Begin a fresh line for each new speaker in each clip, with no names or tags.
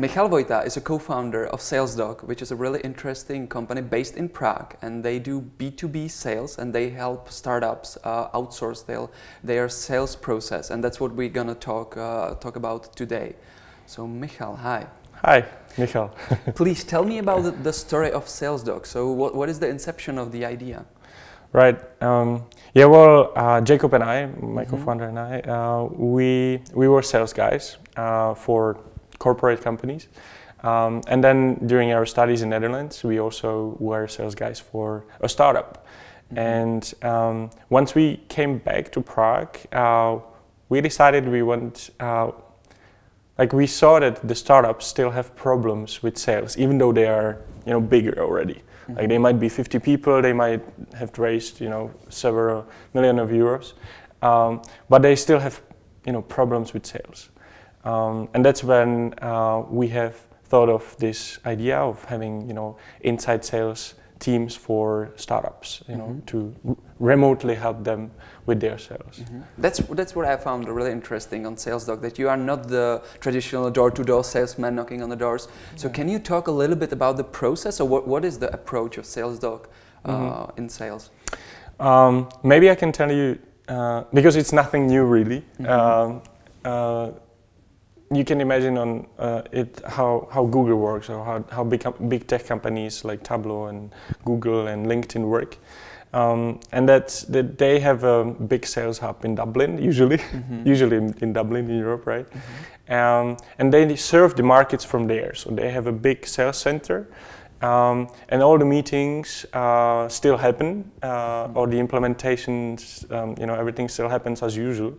Michal Vojta is a co-founder of SALESDOCk, which is a really interesting company based in Prague, and they do B2B sales and they help startups outsource their sales process, and that's what we're gonna talk about today. So Michal, hi.
Hi, Michal.
Please tell me about the story of SALESDOCk. So what is the inception of the idea?
Right. Yeah. Well, Jacob and I, my co-founder and I, we were sales guys for corporate companies, and then during our studies in Netherlands, we also were sales guys for a startup. And once we came back to Prague, we decided we want. Like we saw that the startups still have problems with sales, even though they are, bigger already. Like they might be 50 people, they might have raised, several million of euros, but they still have, problems with sales. And that's when we have thought of this idea of having, inside sales teams for startups, to remotely help them with their sales.
That's what I found really interesting on SALESDOCk, that you are not the traditional door-to-door salesman knocking on the doors. So can you talk a little bit about the process, or what is the approach of SALESDOCk in sales?
Maybe I can tell you, because it's nothing new really. You can imagine on how Google works, or how big tech companies like Tableau and Google and LinkedIn work, and that they have a big sales hub in Dublin, usually in Dublin in Europe, right? And they serve the markets from there. So they have a big sales center, and all the meetings still happen, or the implementations, everything still happens as usual.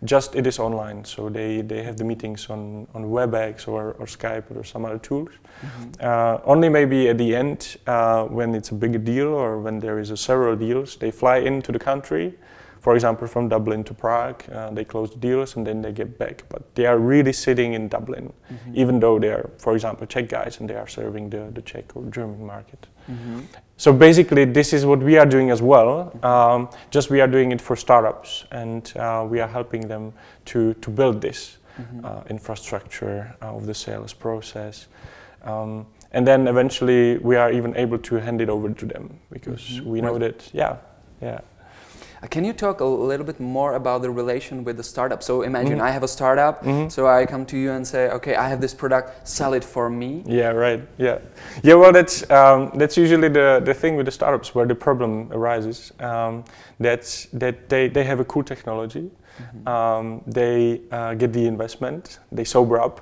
Just it is online, so they have the meetings on WebEx or Skype or some other tools. Only maybe at the end, when it's a big deal or when there is several deals, they fly into the country, for example from Dublin to Prague, they close the deals and then they get back. But they are really sitting in Dublin, even though they are, for example, Czech guys and they are serving the Czech or German market. So basically this is what we are doing as well, just we are doing it for startups, and we are helping them to build this infrastructure of the sales process. And then eventually we are even able to hand it over to them, because we know that, yeah.
Can you talk a little bit more about the relation with the startup? So imagine I have a startup, so I come to you and say, okay, I have this product, sell it for me.
Yeah, right. Yeah. Well, that's usually the thing with the startups where the problem arises. That's that they have a cool technology, they get the investment, they sober up,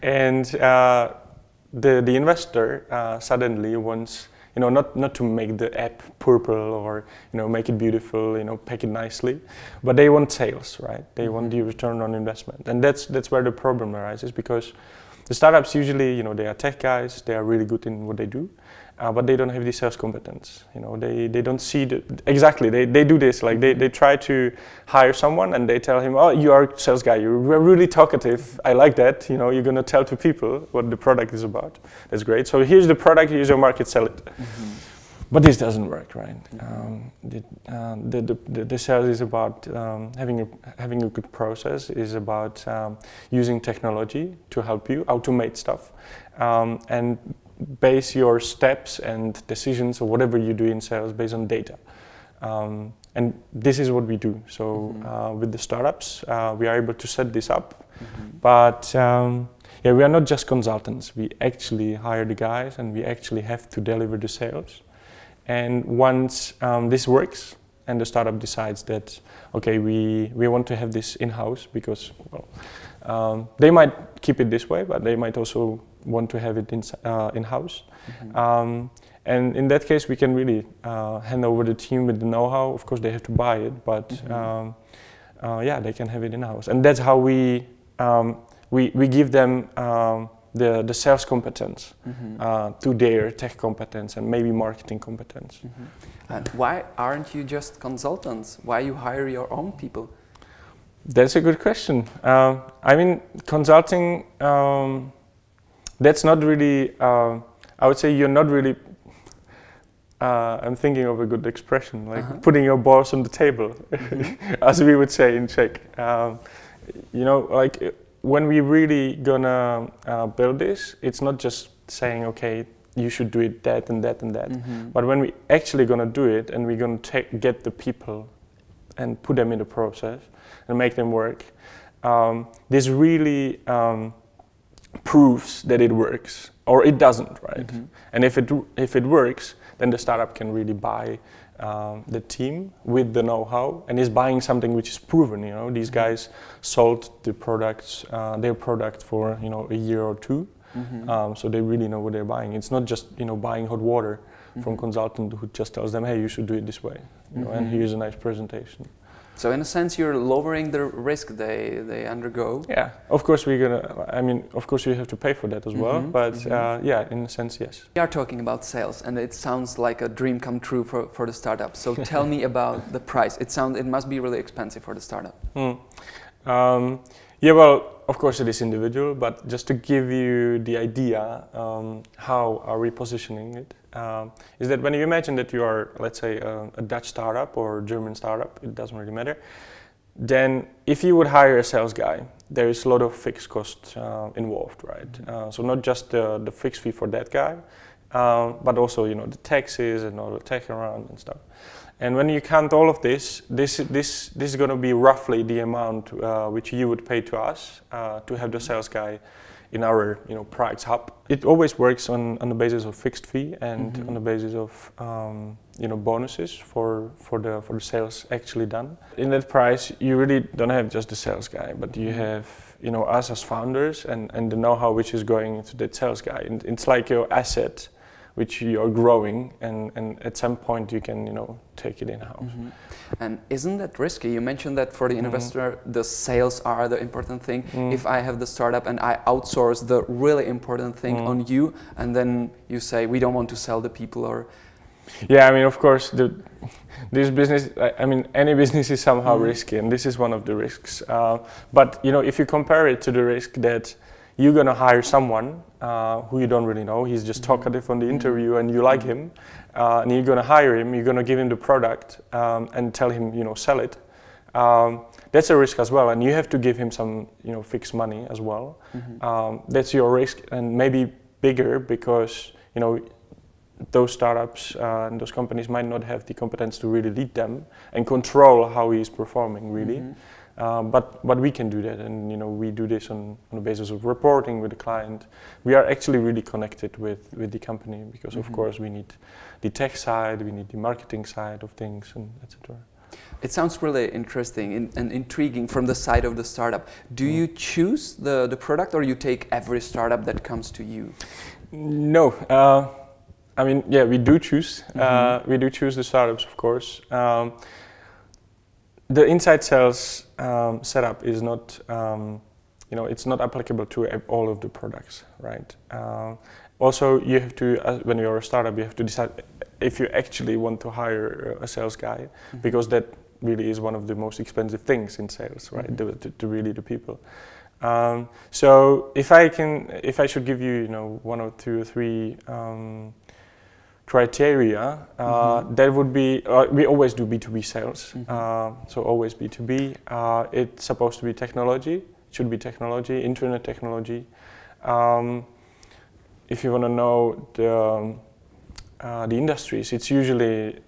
and the investor suddenly wants. Not to make the app purple or make it beautiful, pack it nicely, but they want sales, right? They want the return on investment, and that's where the problem arises, because the startups usually, they are tech guys, they are really good in what they do, but they don't have the sales competence. They don't see exactly. They do this, like they try to hire someone and they tell him, oh, you are a sales guy, you're really talkative, I like that, you're gonna tell to people what the product is about. That's great. So here's the product, here's your market, sell it. But this doesn't work, right? The sales is about having a good process, is about using technology to help you automate stuff, and base your steps and decisions or whatever you do in sales based on data. And this is what we do. So with the startups, we are able to set this up. But yeah, we are not just consultants. We actually hire the guys and we actually have to deliver the sales. And once this works and the startup decides that, okay, we want to have this in-house, because well, they might keep it this way, but they might also want to have it in-house. And in that case, we can really hand over the team with the know-how. Of course, they have to buy it, but yeah, they can have it in-house. And that's how we give them the sales competence to their tech competence and maybe marketing competence.
And why aren't you just consultants? Why you hire your own people?
That's a good question. I mean, consulting, that's not really, I would say you're not really, I'm thinking of a good expression, like putting your balls on the table, as we would say in Czech. Like when we really gonna build this, it's not just saying, okay, you should do it that and that and that. But when we actually gonna do it and we're gonna get the people and put them in the process and make them work, this really proves that it works, or it doesn't, right? And if it works, then the startup can really buy the team with the know-how and is buying something which is proven. You know, these guys sold the products, their product for a year or two, so they really know what they're buying. It's not just buying hot water from a consultant who just tells them, hey, you should do it this way, and here's a nice presentation.
So in a sense, you're lowering the risk they undergo.
Yeah, of course of course you have to pay for that as well. But yeah, in a sense, yes.
We are talking about sales, and it sounds like a dream come true for the startup. So tell me about the price. It must be really expensive for the startup.
Yeah, well, of course it is individual, but just to give you the idea, how are we positioning it, is that when you imagine that you are, let's say, a Dutch startup or a German startup, it doesn't really matter, then if you would hire a sales guy, there is a lot of fixed costs involved, right? So not just the fixed fee for that guy, but also the taxes and all the tech around and stuff. And when you count all of this is going to be roughly the amount which you would pay to us to have the sales guy in our products hub. It always works on the basis of fixed fee and on the basis of bonuses for the sales actually done. In that price, you really don't have just the sales guy, but you have us as founders and the know-how which is going into that sales guy. And it's like your asset which you are growing, and at some point you can take it in-house.
And isn't that risky? You mentioned that for the investor, the sales are the important thing. If I have the startup and I outsource the really important thing on you, and then you say we don't want to sell the people, or
yeah, I mean, of course, this business, any business is somehow risky, and this is one of the risks. But if you compare it to the risk that you're going to hire someone who you don't really know, he's just talkative on the interview and you like him, and you're going to hire him, you're going to give him the product and tell him, sell it. That's a risk as well, and you have to give him some, fixed money as well. That's your risk, and maybe bigger because, those startups and those companies might not have the competence to really lead them and control how he is performing, really. But we can do that, and we do this on the basis of reporting with the client. We are actually really connected with the company because of course we need the tech side, we need the marketing side of things, and etc.
It sounds really interesting and intriguing from the side of the startup. Do you choose the product, or you take every startup that comes to you?
No, yeah, we do choose. We do choose the startups, of course. The inside sales setup is not, it's not applicable to all of the products, right? Also, you have to, when you're a startup, you have to decide if you actually want to hire a sales guy, because that really is one of the most expensive things in sales, right? To really the people. So if I should give you, 1 or 2 or 3 criteria, that would be, we always do B2B sales, so always B2B. It's supposed to be technology, it should be technology, internet technology. If you want to know the industries, it's usually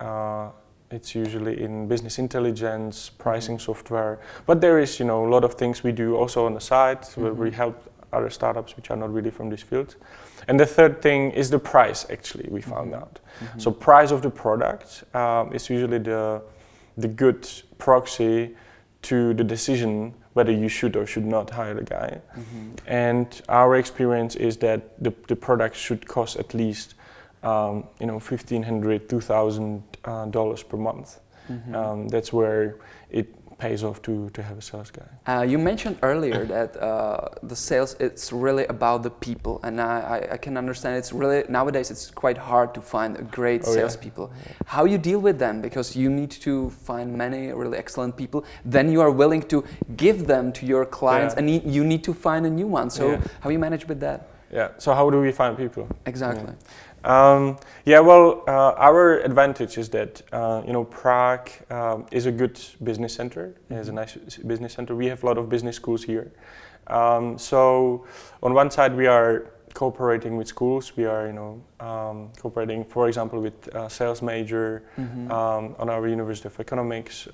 in business intelligence, pricing software, but there is a lot of things we do also on the side where we help other startups which are not really from this field. And the third thing is the price, actually, we found out. So price of the product is usually the good proxy to the decision whether you should or should not hire the guy. And our experience is that the product should cost at least $1,500, $2,000 per month. That's where it pays off to have a sales guy. You
mentioned earlier that the sales, it's really about the people, and I can understand it's really, nowadays it's quite hard to find great salespeople. How you deal with them, because you need to find many really excellent people, then you are willing to give them to your clients, and you need to find a new one. So how you manage with that?
Yeah, so how do we find people?
Exactly.
Yeah, well, our advantage is that Prague is a good business center. It's a nice business center. We have a lot of business schools here. So on one side we are cooperating with schools. We are cooperating, for example, with sales major on our University of Economics.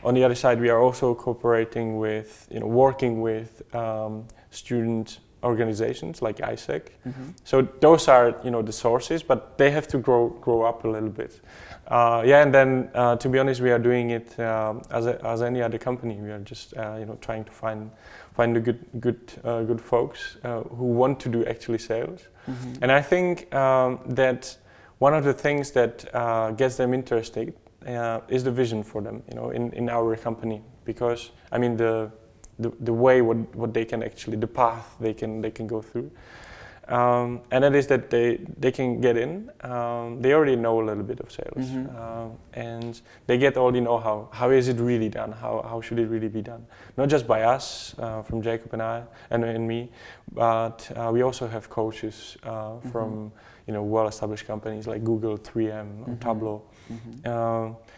On the other side, we are also cooperating with, working with student organizations like ISEC. So those are, the sources, but they have to grow up a little bit. Yeah, and then to be honest, we are doing it as any other company. We are just, trying to find the good folks who want to do actually sales. And I think that one of the things that gets them interested is the vision for them, in our company, because I mean the way what they can actually, the path they can go through, and that is that they can get in. They already know a little bit of sales, and they get all the know-how. How is it really done? How should it really be done? Not just by us, from Jacob and I and me, but we also have coaches from well-established companies like Google, 3M, or Tableau.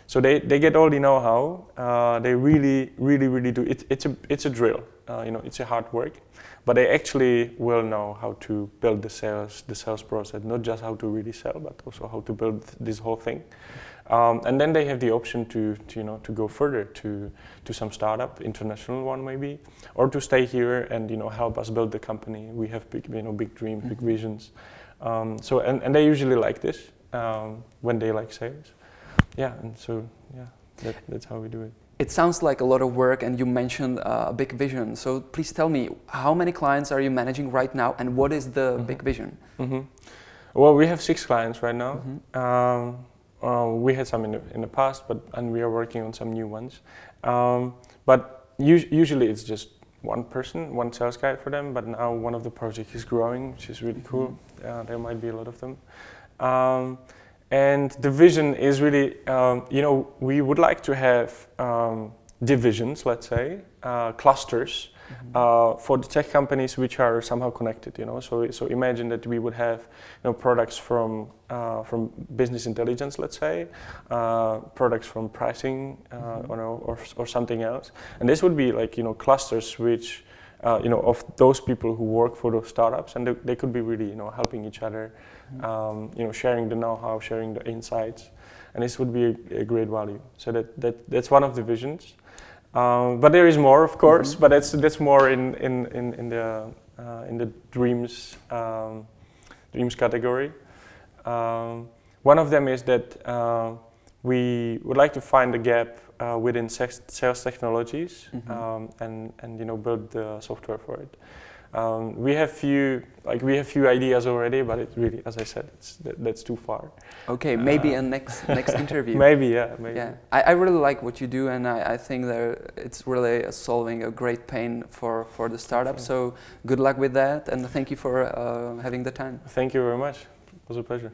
So they get all the know-how. They really do. It's a drill. It's a hard work, but they actually will know how to build the sales process. Not just how to really sell, but also how to build this whole thing. And then they have the option to go further to some startup, international one maybe, or to stay here and help us build the company. We have big dreams, big visions. So and they usually like this when they like sales. Yeah, and so that's how we do it.
It sounds like a lot of work, and you mentioned a big vision. So please tell me, how many clients are you managing right now, and what is the big vision?
Well, we have 6 clients right now. We had some in the past, and we are working on some new ones. But usually it's just one person, one sales guy for them. But now one of the projects is growing, which is really cool. There might be a lot of them. And the vision is really, we would like to have divisions, let's say, clusters for the tech companies which are somehow connected. So imagine that we would have products from business intelligence, let's say, products from pricing, or something else, and this would be like clusters which. Of those people who work for those startups, and they could be really, helping each other, sharing the know-how, sharing the insights, and this would be a great value. So that's one of the visions. But there is more, of course, but that's more in the dreams category. One of them is that we would like to find a gap within sales technologies and build the software for it. We have few ideas already, but it really, as I said, that's too far.
Okay, maybe a next interview.
Maybe, yeah. Maybe.
Yeah, I really like what you do, and I think that it's really solving a great pain for the startup. So good luck with that, and thank you for having the time.
Thank you very much. It was a pleasure.